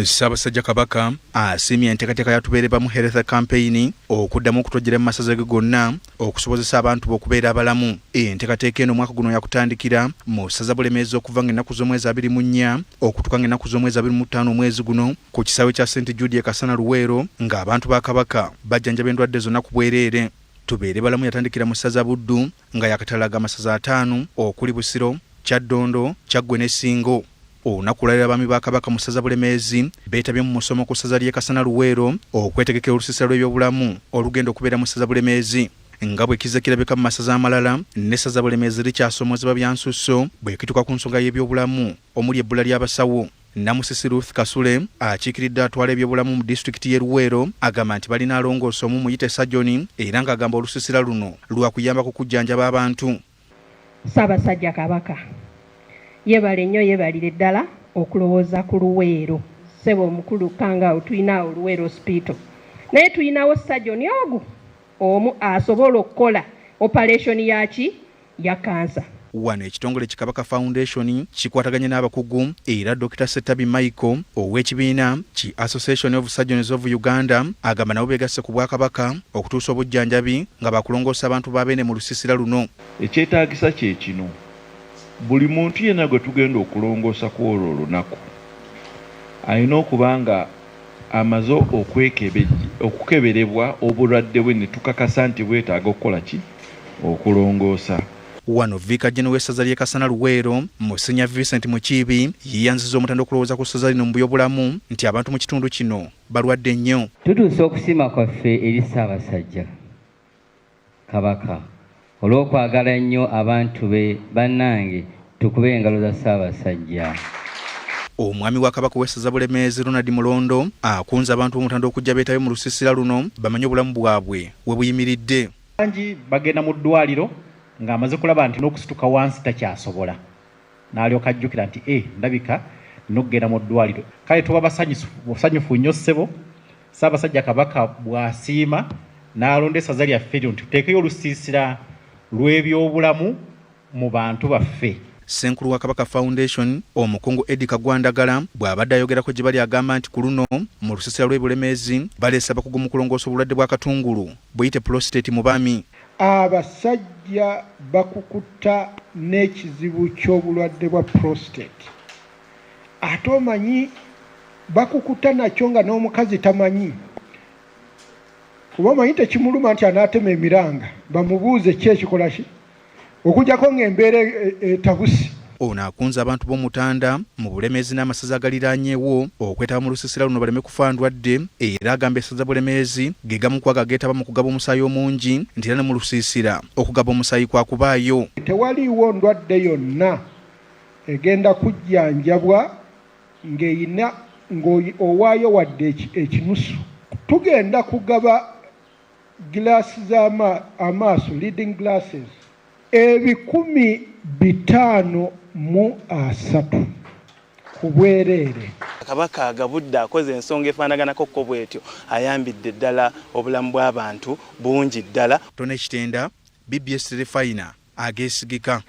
Ssaabasajja Kabaka asiimye enteekateeka yatubeereba mu health campaign okuddamu okutojjera mu masaza ge gonna okusobozesa abantu okubeera abalamu. Enteekateeka eno omwaka guno yakutandikira mu ssaza Bulemeezi okuva ng'ennaku z'omwezi 24 okutuuka ng'ennaku z'omwezi 25 omwezi guno ku kisaawe kya St Jude Kasana Luweero ng'abantu ba Kabaka bajjanjaba endwadde zonna ku bwereere. Tubeere balamu yatandikira mu ssaza Buddu nga yakatalaga amasaza 5 okuli Busiro, Kyaddondo, Kyaggwe ne Ssingo. Olunaku lwalira abaami ba Kabaka mu ssaza Bulemeezi beetabye mu musomo ku ssaza ly'e Kasana Luweero okwetegekera olusiisira lw'ebyobulamu olugenda okubeera mu ssaza Bulemeezi. Nga bwe kizze kirabika mu masaza amalala n'essaza Bulemeezi likyasomozebwa bya nsusso bwe kituuka ku nsonga y'ebyobulamu omuli ebbula ly'abasawo. Namusisi Ruth Kasule akiikiridde atwala ebyobulamu mu disitulikiti y'e Luweero agamba nti balina alongoosa omu muyite Sajoni era ng'agamba olusiisira luno lwakuyamba ku kujjanjaba abantu. Ssaabasajja Kabaka yebale nnyo yebalire ddala okulowooza ku Luweero. Ssebo omukulu kangaawo tulinawo Luweero hospital naye tulinawo Sajoni ogu omu asobola okukola operation yaki ya kansa. Wano ekitongole Kabaka Foundation kikwataganye n'abakugu era Dr. Setabi Michael ow'ekibiina ki Association of Surgeons of Uganda agamba nabo beegasse ku Bwakabaka okutuusa obujjanjabi nga bakulongoosa abantu babeene mu lusiisira luno. Ekyetaagisa kye kino buli muntu yenna gwe tugenda okulongoosa ku olwo olunaku alina okuba nga amaze okukeberebwa obulwadde bwe ne tukakasa nti bwetaaga okukola ki okulongoosa. Wano Vicar General w'essaza ly'e Kasana Luweero Museenya Vincent Mukiibi yiyanziza omutanda okulowooza ku ssaza lino mu byobulamu nti abantu mu kitundu kino balwadde nnyo. Tutuuse okusiima kwaffe eri Ssaabasajja Kabaka olw'okwagala ennyo abantu be. Bannange tukube engalo za Ssaabasajja. Omwami wa Kabaka w'essaza Bulemeezi Ronald Mulondo akunze abantu b'omutanda okujja beetabe mu lusiisira luno bamanye obulamu bwabwe we buyimiridde. Bangi bagenda mu ddwaliro ng'amaze kulaba nti n'okusituka wansi takyasobola n'alyoka ajjukira nti ndabika n'okugenda mu ddwaliro. Kale tuba basanyufu nnyo ssebo Ssaabasajja Kabaka bw'asiima n'alonda essaza lyaffe nti tuteekeyo olusiisira lw'ebyobulamu mu bantu baffe. Ssenkulu wa Kabaka Foundation omukungu Eddie Kagwandagala bw'abadde ayogerako gye bali agamba nti ku luno mu lusiisira lw'eBulemeezi baleese abakugu mu kulongoosa obulwadde bwa katungulu buyite prostate mu baami. Abasajja bakukuta n'ekizibu ky'obulwadde bwa prostate ate omanyi bakukuta nakyo nga n'omukazi tamanyi kuba omanyi tekimuluma nti anaatema emiranga bamubuuze ki ekikola ki okugjako ng'embeera etabusi. Ono akunze abantu b'omutanda mu Bulemeezi n'amasaza agaliraanyeewo okwetaba mu lusiisira luno baleme kufa ndwadde era agamba essaza Bulemeezi ge gamu ku ageetaba mu kugaba omusaayi omungi nti era ne mu lusiisira okugaba omusaayi kwakubaayo. Tewaliiwo ndwadde yonna egenda kujjanjabwa ng'eyina ng'owaayo wadde ekinusu. Tugenda kugaba gilaasi z'amaaso reading glasses 530 ku bwereere. Kabaka agabudde akoze ensonga efaanaganako ko bwetyo ayambidde ddala obulamu bw'abantu bungi ddala. Tone Kitenda, BBS Refiner ageesigika.